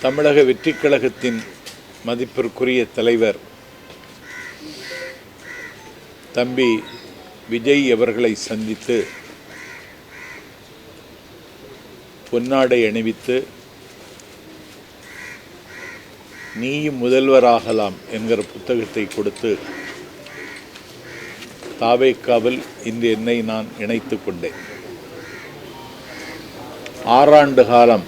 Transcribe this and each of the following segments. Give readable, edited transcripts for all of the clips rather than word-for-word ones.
தமிழக வெற்றிக் கழகத்தின் மதிப்பிற்குரிய தலைவர் தம்பி விஜய் அவர்களை சந்தித்து பொன்னாடை அணிவித்து நீயும் முதல்வராகலாம் என்கிற புத்தகத்தை கொடுத்து தாவேக்காவில் இன்று என்னை நான் இணைத்து கொண்டேன். 6 ஆண்டு காலம்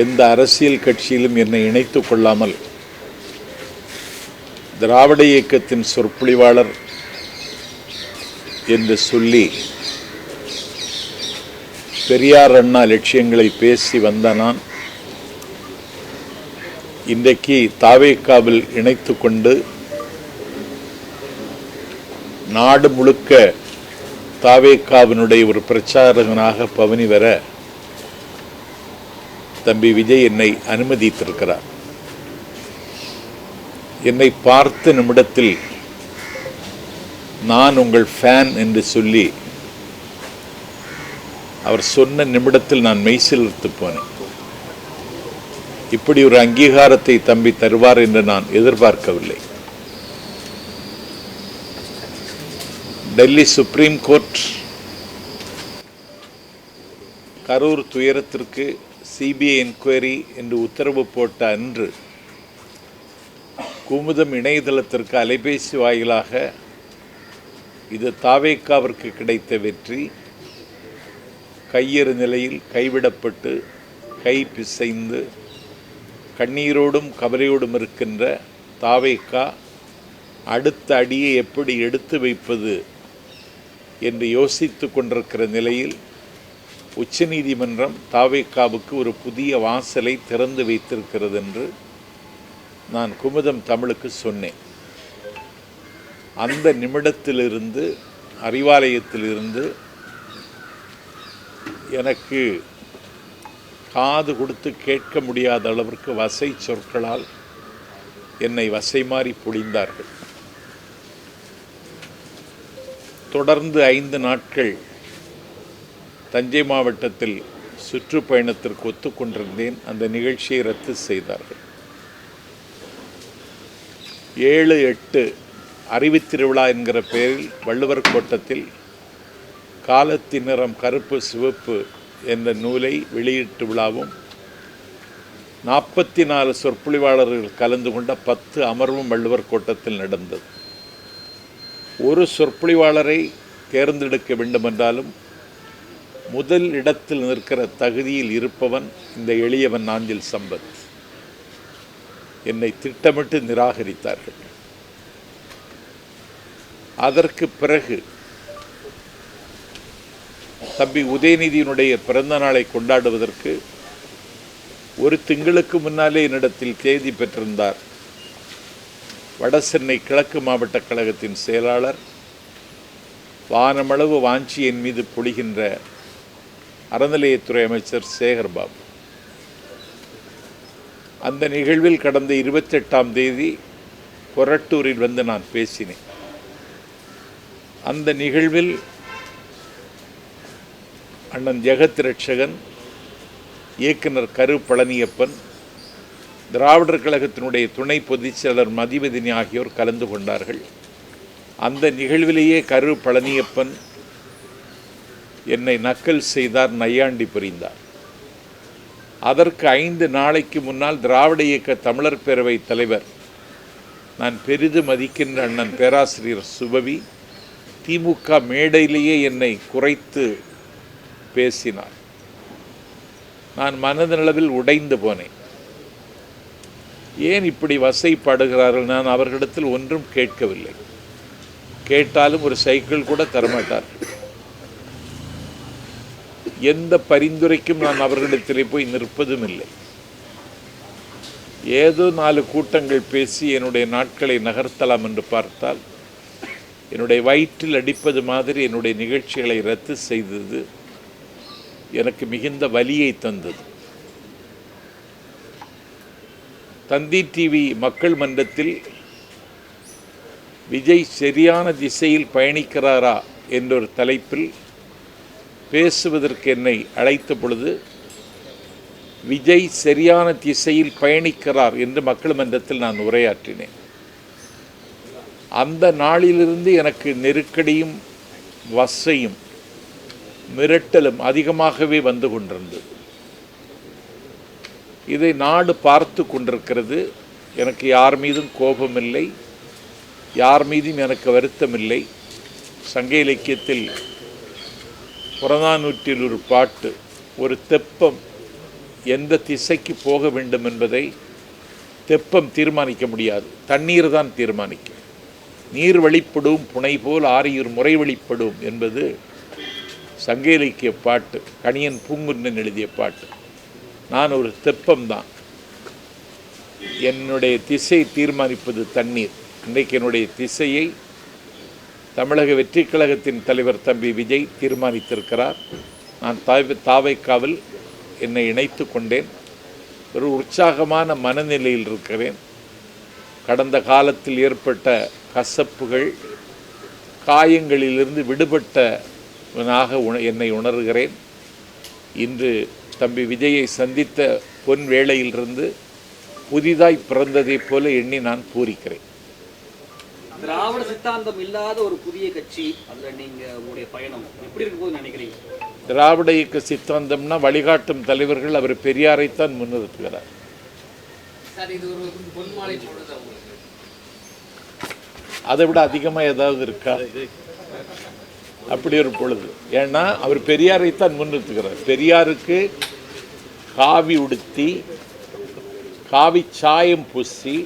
எந்த அரசியல் கட்சியிலும் என்னை இணைத்து கொள்ளாமல் திராவிட இயக்கத்தின் சொற்பொழிவாளர் என்று சொல்லி பெரியார் அண்ணா லட்சியங்களை பேசி வந்த நான் இன்றைக்கு தாவேக்காவில் இணைத்து கொண்டு நாடு முழுக்க தாவேக்காவினுடைய ஒரு பிரச்சாரகனாக பவனி வர தம்பி விஜய் என்னை அனுமதித்திருக்கிறார். என்னை பார்த்த நிமிடத்தில் நான் உங்கள் ஃபேன் என்று சொல்லி அவர் சொன்ன நிமிடத்தில் நான் மெய்சிலிர்த்து போனேன். இப்படி ஒரு அங்கீகாரத்தை தம்பி தருவார் என்று நான் எதிர்பார்க்கவில்லை. டெல்லி சுப்ரீம் கோர்ட் கரூர் துயரத்திற்கு சிபிஐ என்கொயரி என்று உத்தரவு போட்ட அன்று குமுதம் இணையதளத்திற்கு அலைபேசி வாயிலாக இது தாவேக்காவிற்கு கிடைத்த வெற்றி, கையெறு நிலையில் கைவிடப்பட்டு கை பிசைந்து கண்ணீரோடும் கவலையோடும் இருக்கின்ற தாவேக்கா அடுத்த அடியை எப்படி எடுத்து வைப்பது என்று யோசித்து கொண்டிருக்கிற நிலையில் உச்சநீதிமன்றம் தாவேக்காவுக்கு ஒரு புதிய வாசலை திறந்து வைத்திருக்கிறது என்று நான் குமுதம் தமிழுக்கு சொன்னேன். அந்த நிமிடத்திலிருந்து அறிவாலயத்திலிருந்து எனக்கு காது கொடுத்து கேட்க முடியாத அளவிற்கு வசை சொற்களால் என்னை வசை மாறி பொழிந்தார்கள். தொடர்ந்து 5 நாட்கள் தஞ்சை மாவட்டத்தில் சுற்றுப்பயணத்திற்கு ஒத்துக்கொண்டிருந்தேன். அந்த நிகழ்ச்சியை ரத்து செய்தார்கள். 7-8 அறிவுத்திருவிழா என்கிற பெயரில் வள்ளுவர் கோட்டத்தில் காலத்தின் நிறம் கருப்பு சிவப்பு என்ற நூலை வெளியீட்டு விழாவும் 44 சொற்பொழிவாளர்கள் கலந்து கொண்ட 10 அமர்வும் வள்ளுவர் கோட்டத்தில் நடந்தது. ஒரு சொற்பொழிவாளரை தேர்ந்தெடுக்க வேண்டுமென்றாலும் முதல் இடத்தில் நிற்கிற தகுதியில் இருப்பவன் இந்த எளியவன் நாஞ்சில் சம்பத். என்னை திட்டமிட்டு நிராகரித்தார்கள். அதற்கு பிறகு தம்பி உதயநிதியினுடைய பிறந்த நாளை கொண்டாடுவதற்கு ஒரு திங்களுக்கு முன்னாலே என்னிடத்தில் தேதி பெற்றிருந்தார் வடசென்னை கிழக்கு மாவட்ட கழகத்தின் செயலாளர், வானமளவு வாஞ்சி என் மீது பொழிகின்ற அறநிலையத்துறை அமைச்சர் சேகர்பாபு. அந்த நிகழ்வில் கடந்த 28ஆம் தேதி கொரட்டூரில் வந்து நான் பேசினேன். அந்த நிகழ்வில் அண்ணன் ஜெகத் ரட்சகன், இயக்குனர் கரு பழனியப்பன், திராவிடர் கழகத்தினுடைய துணை பொதுச் செயலர் மதிவதினி ஆகியோர் கலந்து கொண்டார்கள். அந்த நிகழ்விலேயே கரு பழனியப்பன் என்னை நக்கல் செய்தார், நையாண்டி புரிந்தார். அதற்கு 5 நாளைக்கு முன்னால் திராவிட இயக்க தமிழர் பேரவை தலைவர், நான் பெரிதும் மதிக்கின்ற அண்ணன் பேராசிரியர் சுபவி, திமுக மேடையிலேயே என்னை குறைத்து பேசினார். நான் மனதளவில் உடைந்து போனேன். ஏன் இப்படி வசைப்படுகிறார்கள்? நான் அவர்களிடத்தில் ஒன்றும் கேட்கவில்லை. கேட்டாலும் ஒரு சைக்கிள் கூட தரமாட்டார்கள். எந்த பரிந்துரைக்கும் நான் அவர்களிடத்திலே போய் நிற்பதும் இல்லை. ஏதோ 4 கூட்டங்கள் பேசி என்னுடைய நாட்களை நகர்த்தலாம் என்று பார்த்தால் என்னுடைய வயிற்றில் அடிப்பது மாதிரி என்னுடைய நிகழ்ச்சிகளை ரத்து செய்தது எனக்கு மிகுந்த வலியை தந்தது. தந்தி டிவி மக்கள் மன்றத்தில் விஜய் சரியான திசையில் பயணிக்கிறாரா என்றொரு தலைப்பில் பேசுவதற்கு என்னை அழைத்த பொழுது விஜய் சரியான திசையில் பயணிக்கிறார் என்று மக்கள் மன்றத்தில் நான் உரையாற்றினேன். அந்த நாளிலிருந்து எனக்கு நெருக்கடியும் வசையும் மிரட்டலும் அதிகமாகவே வந்து கொண்டிருந்தது. இதை நாடு பார்த்து கொண்டிருக்கிறது. எனக்கு யார் மீதும் கோபமில்லை, யார் மீதும் எனக்கு வருத்தமில்லை. சங்க இலக்கியத்தில் புறநானூற்றில் ஒரு பாட்டு, ஒரு தெப்பம் எந்த திசைக்கு போக வேண்டும் என்பதை தெப்பம் தீர்மானிக்க முடியாது, தண்ணீர் தான் தீர்மானிக்கும். நீர் வழிப்படும் புனை போல் ஆரியூர் முறை வழிப்படும் என்பது சங்க இலக்கிய பாட்டு, கணியன் பூங்குன்றன் எழுதிய பாட்டு. நான் ஒரு தெப்பம்தான், என்னுடைய திசை தீர்மானிப்பது தண்ணீர். இன்றைக்கு என்னுடைய திசையை தமிழக வெற்றி கழகத்தின் தலைவர் தம்பி விஜய் தீர்மானித்திருக்கிறார். நான் தாவைக்காவில் என்னை இணைத்து கொண்டேன். ஒரு உற்சாகமான மனநிலையில் இருக்கிறேன். கடந்த காலத்தில் ஏற்பட்ட கசப்புகள், காயங்களிலிருந்து விடுபட்டவனாக என்னை உணர்கிறேன். இன்று தம்பி விஜயை சந்தித்த பொன் வேளையிலிருந்து புதிதாய் பிறந்ததைப் போல எண்ணி நான் பூரிக்கிறேன். திராவிட சித்தாந்தம் இல்லாத ஒரு புதிய கட்சி, அதில் நீங்கள் உங்களுடைய பயணம் எப்படி இருக்கும் போது நினைக்கிறீங்க? திராவிட இயக்க சித்தாந்தம்னா வழிகாட்டும் தலைவர்கள் அவர் பெரியாரைத்தான் முன்னிறுத்துகிறார். அதை விட அதிகமாக ஏதாவது இருக்கா? அப்படி ஒரு பொழுது. ஏன்னா அவர் பெரியாரைத்தான் முன்னிறுத்துகிறார். பெரியாருக்கு காவி உடுத்தி, காவி சாயம் பூசி,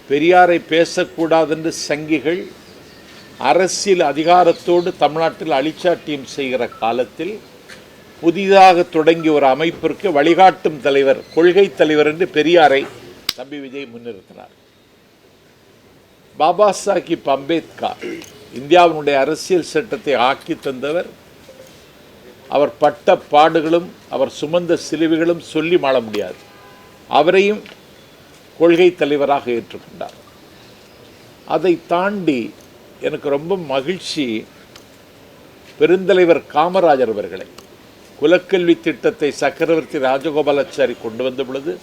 பெரியாரை பேசக்கூடாதென்று சங்கிகள் அரசியல் அதிகாரத்தோடு தமிழ்நாட்டில் அழிச்சாட்டியம் செய்கிற காலத்தில் புதிதாக தொடங்கிய ஒரு அமைப்பிற்கு வழிகாட்டும் தலைவர், கொள்கை தலைவர் என்று பெரியாரை தம்பி விஜய் முன்னிறுத்தினார். பாபா சாஹிப் அம்பேத்கர் இந்தியாவினுடைய அரசியல் சட்டத்தை ஆக்கி தந்தவர். அவர் பட்ட பாடுகளும் அவர் சுமந்த சிலுவைகளும் சொல்லி மாள முடியாது. அவரையும் கொள்கை தலைவராக ஏற்றுக்கொண்டார். அதை தாண்டி எனக்கு ரொம்ப மகிழ்ச்சி, பெருந்தலைவர் காமராஜர் அவர்களை குலக்கல்வி திட்டத்தை சக்கரவர்த்தி ராஜகோபாலாச்சாரி கொண்டு வந்த பொழுது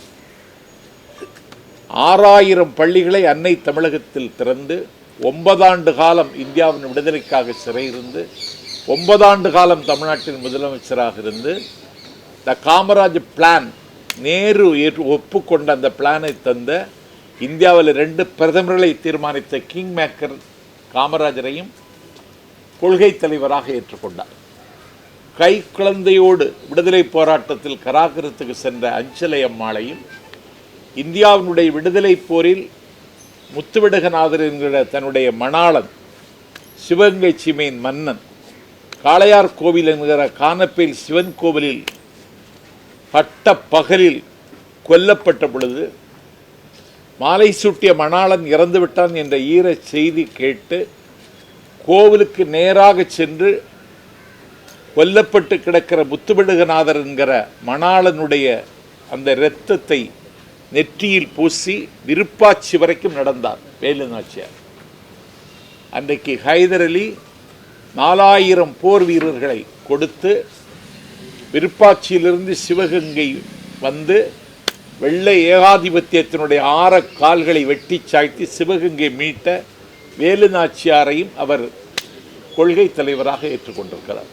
6000 பள்ளிகளை அன்னை தமிழகத்தில் திறந்து 9 ஆண்டு காலம் இந்தியாவின் விடுதலைக்காக சிறையிருந்து 9 ஆண்டு காலம் தமிழ்நாட்டின் முதலமைச்சராக இருந்து த காமராஜ் பிளான், நேரு ஒப்புக்கொண்ட அந்த பிளானை தந்த, இந்தியாவில் 2 பிரதமர்களை தீர்மானித்த கிங் மேக்கர் காமராஜரையும் கொள்கை தலைவராக ஏற்றுக்கொண்டார். கை குழந்தையோடு விடுதலை போராட்டத்தில் கராகரத்துக்கு சென்ற அஞ்சலை அம்மாளையும், இந்தியாவினுடைய விடுதலை போரில் முத்துவிடகநாதர் என்கிற தன்னுடைய மணாளன், சிவகங்கை சீமையின் மன்னன், காளையார் கோவில் என்கிற கானப்பேல் சிவன் கோவிலில் பட்ட பகலில் கொல்லப்பட்ட பொழுது மாலை சூட்டிய மணாளன் இறந்து விட்டான் என்ற ஈர செய்தி கேட்டு கோவிலுக்கு நேராக சென்று கொல்லப்பட்டு கிடக்கிற முத்துவிடகநாதர் என்கிற மணாளனுடைய அந்த இரத்தத்தை நெற்றியில் பூசி விருப்பாட்சி வரைக்கும் நடந்தார் வேலு நாச்சியார். அன்றைக்கு ஹைதர் அலி 4000 போர் வீரர்களை கொடுத்து விருப்பாட்சியிலிருந்து சிவகங்கை வந்து வெள்ளை ஏகாதிபத்தியத்தினுடைய 6 கால்களை வெட்டி சாய்த்து சிவகங்கை மீட்ட வேலு நாச்சியாரையும் அவர் கொள்கை தலைவராக ஏற்றுக்கொண்டிருக்கிறார்.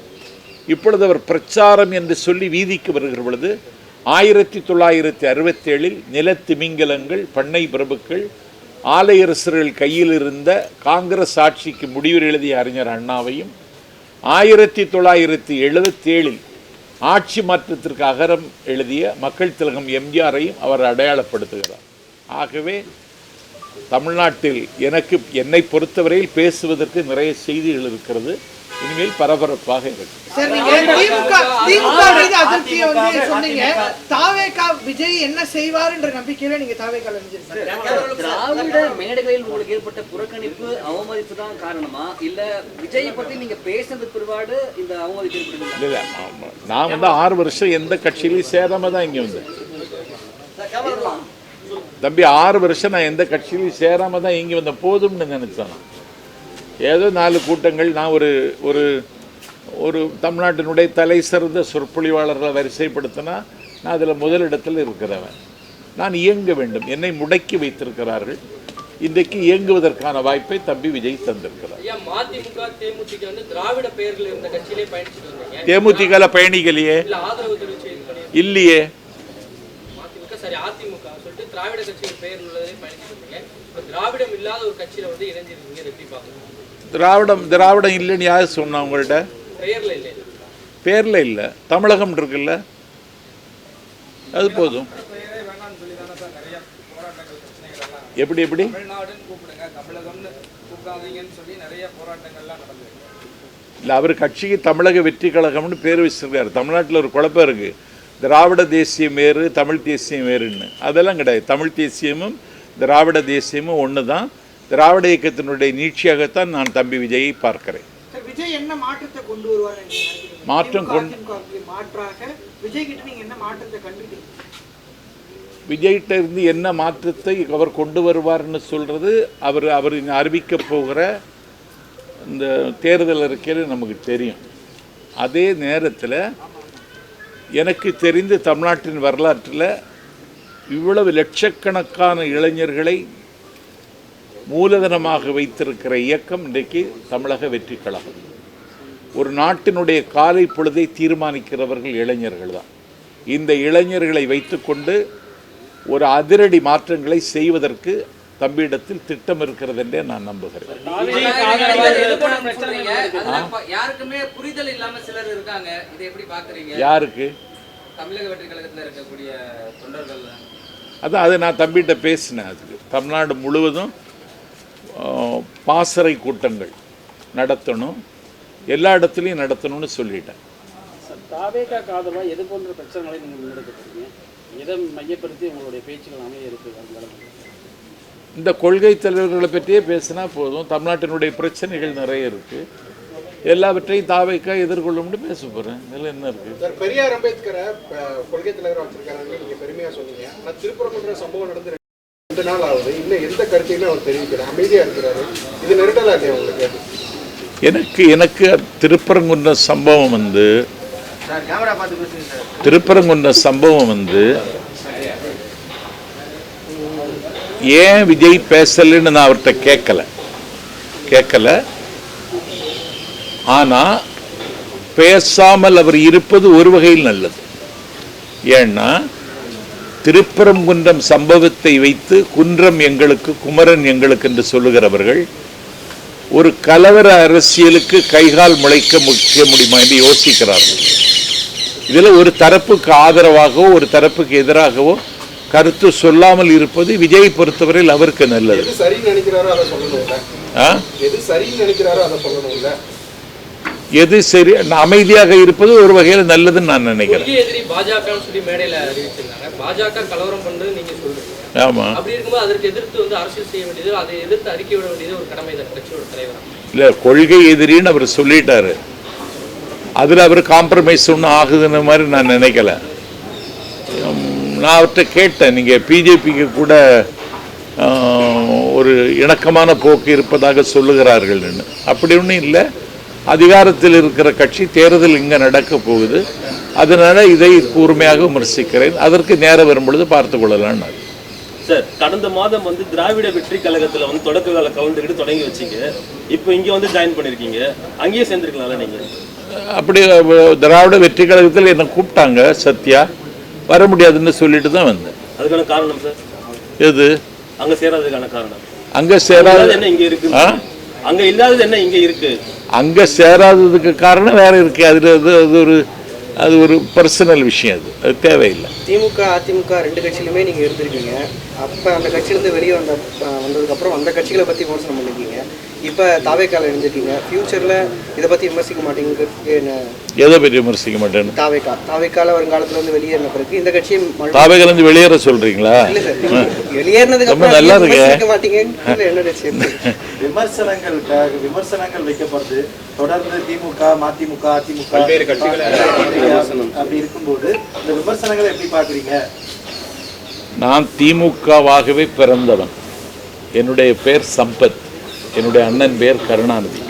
இப்பொழுது அவர் பிரச்சாரம் என்று சொல்லி வீதிக்கு வருகிற பொழுது 1967 நிலத்திமிங்கலங்கள், பண்ணை பிரபுக்கள், ஆலையரசர்கள் கையில் இருந்த காங்கிரஸ் ஆட்சிக்கு முடிவு எழுதிய அறிஞர் அண்ணாவையும் 1977 ஆட்சி மாற்றத்திற்கு அகரம் எழுதிய மக்கள் திலகம் எம்ஜிஆரையும் அவர் அடையாளப்படுத்துகிறார். ஆகவே தமிழ்நாட்டில் என்னை பொறுத்தவரையில் பேசுவதற்கு நிறைய செய்திகள் இருக்கிறது. இனிமேல் பரபரப்பாக இருக்கு. விஜய் என்ன செய்வார் என்ற நம்பிக்கையில நீங்க திராவிட மேடைகளில் உங்களுக்கு ஏற்பட்ட புறக்கணிப்பு, அவமதிப்பு தான் காரணமா, இல்ல விஜயை பத்தி நீங்க பேசுறது பிற்பாடு இந்த அவமதிப்பு ஏற்படுது? இல்ல, நான் 6 வருஷம் எந்த கட்சியிலையும் சேராம தான் இங்க வந்தேன் தம்பி. 6 வருஷம் நான் எந்த கட்சியிலையும் சேராம தான் இங்க வந்தேன். போதும்னு நினைச்சேன். ஏதோ 4 கூட்டங்கள், நான் ஒரு தமிழ்நாட்டினுடைய தலை சிறந்த சொற்பொழிவாளர்களை வரிசைப்படுத்தினா நான் அதில் முதலிடத்தில் இருக்கிறவன். நான் இயங்க வேண்டும். என்னை முடக்கி வைத்திருக்கிறார்கள். இன்றைக்கு இயங்குவதற்கான வாய்ப்பை தம்பி விஜய் தந்திருக்கிறார். மதிமுக தேமுதிக வந்து திராவிட பெயர்கள் இருந்த கட்சியிலே பயணிச்சுட்டு வந்தீங்க. தேமுதிக பயணிகளையே ஆதரவு தெரிவிச்சு இல்லையே. மதிமுக சரி அதிமுக சொல்லிட்டு திராவிட கட்சியின் பெயர் உள்ளதே பயணிச்சுட்டு வந்தீங்க. இப்போ திராவிடம் இல்லாத ஒரு கட்சியில வந்து இணைஞ்சிருக்கீங்க. எப்படி பார்க்கணும்? திராவிடம் இல்லைன்னு யார் சொன்னா உங்கள்கிட்ட? பெயர்ல இல்லை. பேர்ல இல்லை. தமிழகம் இருக்குல்ல, அது போதும். எப்படி எப்படி இல்லை, அவர் கட்சிக்கு தமிழக வெற்றி கழகம்னு பேர் வச்சிருக்காரு. தமிழ்நாட்டில் ஒரு குழப்பம் இருக்குது. திராவிட தேசியம் வேறு, தமிழ் தேசியம் வேறுன்னு. அதெல்லாம் கிடையாது. தமிழ் தேசியமும் திராவிட தேசியமும் ஒன்று தான். திராவிட இயக்கத்தினுடைய நீட்சியாகத்தான் நான் தம்பி விஜயை பார்க்கிறேன். விஜய் என்ன மாற்றத்தை கொண்டு வருவார்? மாற்றாக விஜய் கிட்ட நீங்க என்ன மாற்றத்தை கண்டுட்டீங்க? விஜய்கிட்ட இருந்து என்ன மாற்றத்தை அவர் கொண்டு வருவார்னு சொல்கிறது அவர் அறிவிக்க போகிற இந்த தேர்தல் அறிக்கையில் நமக்கு தெரியும். அதே நேரத்தில் எனக்கு தெரிந்து தமிழ்நாட்டின் வரலாற்றில் இவ்வளவு லட்சக்கணக்கான இளைஞர்களை மூலதனமாக வைத்திருக்கிற இயக்கம் இன்றைக்கு தமிழக வெற்றி கழகம். ஒரு நாட்டினுடைய காலை பொழுதை தீர்மானிக்கிறவர்கள் இளைஞர்கள் தான். இந்த இளைஞர்களை வைத்துக்கொண்டு ஒரு அதிரடி மாற்றங்களை செய்வதற்கு தம்பியிடத்தில் திட்டம் இருக்கிறது என்றே நான் நம்புகிறேன். யாருக்குமே புரிதல் இல்லாம சிலர் இருக்காங்க. இதை எப்படி பாக்குறீங்க? யாருக்கு? தமிழக வெற்றி கழகத்தில் இருக்கக்கூடிய தொண்டர்கள். அதான் அது நான் தம்பிகிட்ட பேசினேன். அதுக்கு தமிழ்நாடு முழுவதும் பாசறை கூட்டங்கள் நடத்தணும், எல்லா இடத்துலையும் நடத்தணும்னு சொல்லிட்டேன். தாவேகா காதலா எது போன்ற பிரச்சனைகளை நீங்கள் முன்னெடுக்கிறீங்க? எதை மையப்படுத்தி உங்களுடைய பேச்சுகள் அமைய இருக்குது? இந்த கொள்கை தலைவர்களை பற்றியே பேசினா போதும். தமிழ்நாட்டினுடைய பிரச்சனைகள் நிறைய இருக்குது. எல்லாவற்றையும் தாவேகா எதிர்கொள்ளும்னு பேச போகிறேன். இதில் என்ன இருக்குது? சார், பெரியார் அம்பேத்கரை கொள்கை தலைவராக வச்சிருக்காங்க நீங்கள் பெருமையாக சொன்னீங்க. ஆனால் திருப்பரங்குன்ற சம்பவம் நடந்து 2 நாள் ஆகுது. இன்னும் எந்த கருத்தையுமே அவர் தெரிவிக்கிறார், அமைதியாக இருக்கிறாரு. இது நெருடலாக இல்லையா உங்களுக்கு? எனக்கு திருப்பரங்குன்ற சம்பவம் வந்து ஏன் விஜய் பேசலன்னு நான் அவர்கிட்ட கேட்கல. ஆனால் பேசாமல் அவர் இருப்பது ஒரு வகையில் நல்லது. ஏன்னா திருப்பரங்குன்றம் சம்பவத்தை வைத்து குன்றம் எங்களுக்கு, குமரன் எங்களுக்கு என்று சொல்லுகிறவர்கள் ஒரு கலவர அரசியலுக்கு கைகால் முளைக்க முடியுமா என்று யோசிக்கிறார்கள். இதில் ஒரு தரப்புக்கு ஆதரவாகவோ ஒரு தரப்புக்கு எதிராகவோ கருத்து சொல்லாமல் இருப்பது விஜய் பொறுத்தவரையில் அவருக்கு நல்லது. எது சரி, அமைதியாக இருப்பது ஒரு வகையில் நல்லதுன்னு நான் நினைக்கிறேன். ஆமா, இல்ல கொள்கை எதிரின்னு அவர் சொல்லிட்டாரு. அதுல அவர் காம்ப்ரமைஸ் ஒன்றும் ஆகுதுன்னு மாதிரி நான் நினைக்கல. நான் அவர்கிட்ட கேட்டேன், நீங்க பிஜேபிக்கு கூட ஒரு இணக்கமான போக்கு இருப்பதாக சொல்லுகிறார்கள்னு. அப்படி ஒன்றும் இல்லை. அதிகாரத்தில் இருக்கிற கட்சி, தேர்தல் இங்கே நடக்க போகுது, அதனால இதை கூர்மையாக விமர்சிக்கிறேன். அதற்கு நேரம் வரும்பொழுது பார்த்து கொள்ளலாம். சார், கடந்த மாதம் வந்து திராவிட வெற்றி கழகத்தில் வந்து தொடக்க கால கவுண்டர்கிட்ட தொடங்கி வச்சிங்க. இப்போ இங்கே வந்து ஜாயின் பண்ணியிருக்கீங்க. அங்கேயே சேர்ந்துருக்கலாம்ல நீங்கள்? அப்படி திராவிட வெற்றி கழகத்தில் என்னை கூப்பிட்டாங்க. சத்யா வர முடியாதுன்னு சொல்லிட்டு தான் வந்தேன். அதுக்கான காரணம் சார் எது? அங்கே சேராததுக்கான காரணம்? அங்கே சேராத என்ன இங்கே இருக்கு? அங்கே இல்லாதது என்ன இங்கே இருக்கு? அங்கே சேராததுக்கு காரணம் வேற இருக்கு. அது ஒரு பர்சனல் விஷயம். அது தேவையில்லை. திமுக அதிமுக 2 கட்சியிலுமே நீங்கள் இருந்திருக்கீங்க. அப்போ அந்த கட்சியிலேருந்து வெளியே வந்ததுக்கப்புறம் அந்த கட்சிகளை பற்றி விமர்சனம் பண்ணியிருக்கீங்க. இப்போ தாவேக்கால இருந்திருக்கீங்க. ஃபியூச்சரில் இதை பற்றி விமர்சிக்க மாட்டீங்க? எதை பற்றி விமர்சிக்க மாட்டேன்னு? தாவேக்கால வருங்காலத்தில் வந்து வெளியேறின பிறகு இந்த கட்சியை தாவேக்காலேருந்து வெளியேற சொல்றீங்களா? இல்லை சார், வெளியேறினதுக்கு அப்புறம் நல்லா விமர்சிக்க மாட்டீங்க? என்ன விமர்சனங்கள் வைக்கப்படுது தொடர்ந்து. திமுக மதிமுக அதிமுக அப்படி இருக்கும்போது இந்த விமர்சனங்களை எப்படி பார்க்குறீங்க? நான் திமுகவாகவே பிறந்தவன். என்னுடைய பேர் சம்பத், என்னுடைய அண்ணன் பேர் கருணாநிதி,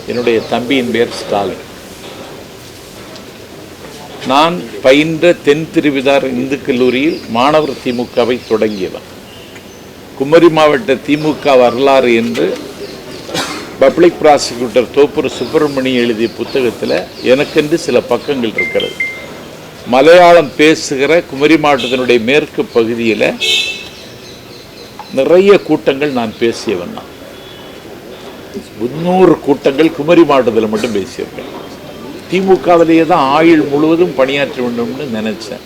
என்னுடைய தம்பியின் பேர் ஸ்டாலின். நான் பயின்ற தென் திருவிதார் இந்து கல்லூரியில் மாணவர் திமுகவை தொடங்கியவன். குமரி மாவட்ட திமுக வரலாறு என்று பப்ளிக் ப்ராசிக்யூட்டர் தோப்பூர் சுப்பிரமணி எழுதிய புத்தகத்தில் எனக்கென்று சில பக்கங்கள் இருக்கிறது. மலையாளம் பேசுகிற குமரி மாவட்டத்தினுடைய மேற்கு பகுதியில் நிறைய கூட்டங்கள் நான் பேசியவன். 300 கூட்டங்கள் குமரி மாவட்டத்தில் மட்டும் பேசியிருக்கேன். திமுகவிலேயே தான் ஆயுள் முழுவதும் பணியாற்ற வேண்டும்னு நினைச்சேன்.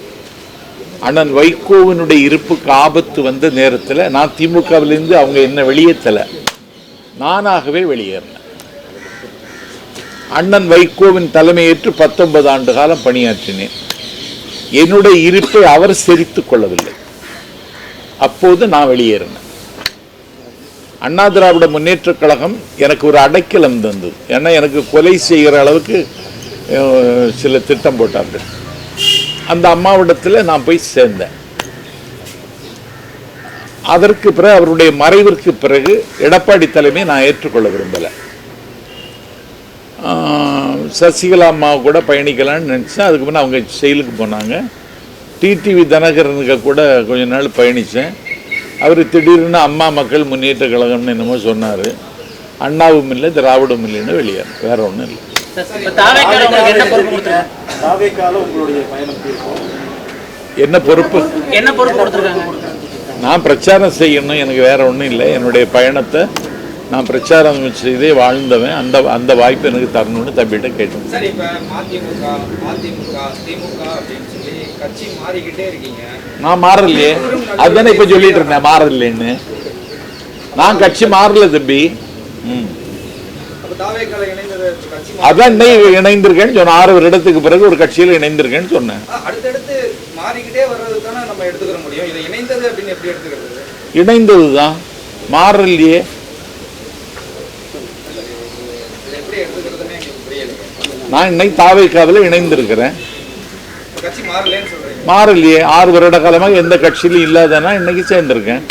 அண்ணன் வைகோவினுடைய இருப்புக்கு ஆபத்து வந்த நேரத்தில் நான் திமுகவிலிருந்து அவங்க என்ன வெளியேற்றலை, நானாகவே வெளியேறினேன். அண்ணன் வைகோவின் தலைமையேற்று 19 ஆண்டு காலம் பணியாற்றினேன். என்னுடைய இருப்பை அவர் செறித்துக் கொள்ளவில்லை. அப்போது நான் வெளியேறினேன். அண்ணா திராவிட முன்னேற்றக் கழகம் எனக்கு ஒரு அடைக்கலம் தந்தது. ஏன்னா எனக்கு கொலை செய்கிற அளவுக்கு சில திட்டம் போட்டார்கள். அந்த அம்மாவிடத்தில் நான் போய் சேர்ந்தேன். அதற்கு பிறகு அவருடைய மறைவிற்கு பிறகு எடப்பாடி தலைமையை நான் ஏற்றுக்கொள்ள விரும்பலை. சசிகலா அம்மாவை கூட பயணிக்கலான்னு நினச்சேன். அதுக்கு முன்னே அவங்க செயலுக்கு போனாங்க. டிடிவி தினகரனுக்கு கூட கொஞ்ச நாள் பயணித்தேன். அவர் திடீர்னு அம்மா மக்கள் முன்னேற்ற கழகம்னு என்னமோ சொன்னார். அண்ணாவும் இல்லை திராவிடமும் இல்லைன்னு வெளியேறு, வேற ஒன்றும் இல்லை. என்ன பொறுப்பு? நான் பிரச்சாரம் செய்யணும், எனக்கு வேற ஒன்றும் இல்லை. என்னுடைய பயணத்தை நான் பிரச்சாரம் செய்தே வாழ்ந்தவன். அந்த வாய்ப்பு எனக்கு தரணும்னு தம்பிகிட்ட கேட்டேன். சார், இப்போ மதிமுக திமுக அப்படின்னு சொல்லி கட்சி மாறிக்கிட்டே இருக்கீங்க. நான் மாறலையே, அதுதானே இப்போ சொல்லிட்டு இருந்தேன் மாறலைன்னு. நான் கட்சி மாறல தம்பி. அதான் இணைந்திருக்கேன்னு சொன்னேன். 6 வருடத்துக்கு பிறகு ஒரு கட்சியில் இணைந்திருக்கேன்னு சொன்னேன். அடுத்தடுத்து மாறிக்கிட்டே வர்றதுக்கான நம்ம எடுத்துக்கிற முடியும். இது இணைந்தது அப்படின்னு எப்படி எடுத்துக்கிறது? இணைந்ததுதான், மாறலையே. எப்படி எடுத்துக்கிறதுன்னு எங்களுக்கு புரியல. நான் இன்னைக்கு தாவேக்காவில் இணைந்திருக்கிறேன். கட்சி மாறலன்னு சொல்றீங்க? மாறலையே. 6 வருட காலமாக எந்த கட்சியிலும் இல்லாதனா இன்னைக்கு சேர்ந்திருக்கேன்.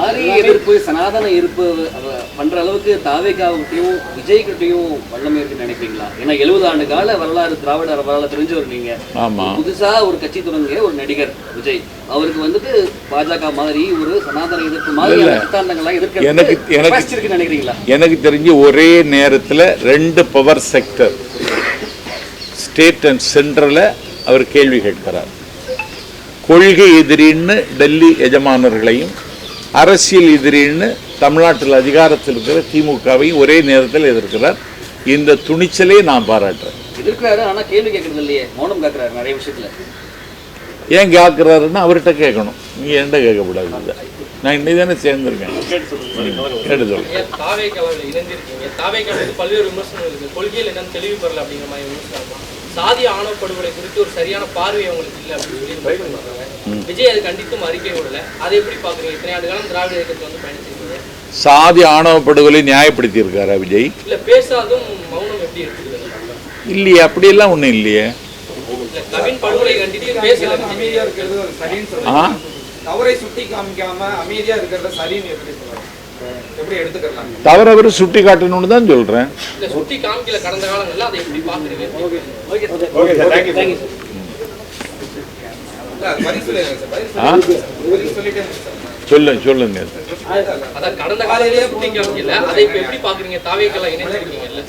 ஆரிய எதிர்ப்பு சனாதன எதிர்ப்பு பண்ற அளவுக்கு தாவேக்காவுக்கிட்டையும் விஜய்கிட்டையும் வல்லமை இருக்குன்னு நினைக்கிறீங்களா? ஏன்னா 70 ஆண்டு கால வரலாறு திராவிட வரலாறு தெரிஞ்சவர் நீங்க. ஆமா, புதுசா ஒரு கட்சி தொடங்கிய ஒரு நடிகர் விஜய், அவருக்கு வந்துட்டு பாஜக மாதிரி ஒரு சனாதன எதிர்ப்பு மாதிரி சித்தாந்தங்கள்லாம் எதிர்க்க நினைக்கிறீங்களா? எனக்கு தெரிஞ்சு ஒரே நேரத்தில் 2 பவர் செக்டர் ஸ்டேட் அண்ட் சென்ட்ரல அவர் கேள்வி கேட்கிறார். கொள்கை எதிரின்னு டெல்லி எஜமானர்களையும், அரசியல் எதிரின்னு தமிழ்நாட்டில் அதிகாரத்தில் இருக்கிற திமுகவையும் ஒரே நேரத்தில் எதிர்க்கிறார். இந்த துணிச்சலே நான் பாராட்டுறேன். எதிர்க்கிறாரு, ஆனால் கேள்வி கேட்கறது இல்லையே, மௌனம் காக்குறாரு நிறைய விஷயத்துல. ஏன் கேட்குறாருன்னு அவர்கிட்ட கேட்கணும், நீங்கள் என்கிட்ட கேட்கக்கூடாது. நான் இன்னைக்கு தானே சேர்ந்துருக்கேன். கேட்டு சொல்லுங்க. பல்வேறு விமர்சனம் இருக்கு. கொள்கையில் என்னன்னு தெளிவு பெறல அப்படிங்கிற மாதிரி விமர்சனம். சாதி ஆணவ படுகொலை குறித்து ஒரு சரியான பார்வை அவங்களுக்கு இல்லை அப்படின்னு சொல்லி விஜய் அதை கண்டித்தும் அறிக்கை விடல. அதை எப்படி பாக்குறீங்க? இத்தனை ஆண்டு காலம் திராவிட இயக்கத்தை வந்து பயணிச்சிருக்கீங்க. சாதி ஆணவ படுகொலை நியாயப்படுத்தி இருக்காரா விஜய்? இல்ல, பேசாதும் மௌனம் எப்படி இருக்குது? இல்லையே, அப்படியெல்லாம் ஒன்றும் இல்லையே. கவின் படுகொலை கண்டித்து பேசல, அமைதியா இருக்கிறது சரின்னு சொல்றீங்க. தவறை சுட்டி காமிக்காம அமைதியா இருக்கிறத சரின்னு எப்படி சொல்றாங்க? எப்படி எடுத்துக்கலாம்? தவறவர் சுட்டி காட்டணும்னு தான் சொல்றேன். சுட்டி காமிக்கல கடந்த காலங்கள்ல, அதை எப்படி பாக்குறீங்க? சொல்லுங்க. கடந்த காலையிலேயே சுட்டி காமிக்கல, அதை எப்படி பாக்குறீங்க? தாவேக்கால இணைந்திருக்கீங்கல்ல?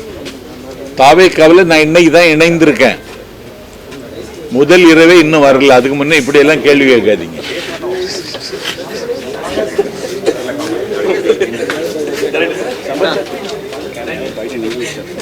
தாவேக்காவில் நான் இன்னைக்கு தான் இணைந்திருக்கேன். முதல் இரவே இன்னும் வரல. அதுக்கு முன்னே இப்படி எல்லாம் கேள்வி கேட்காதீங்க.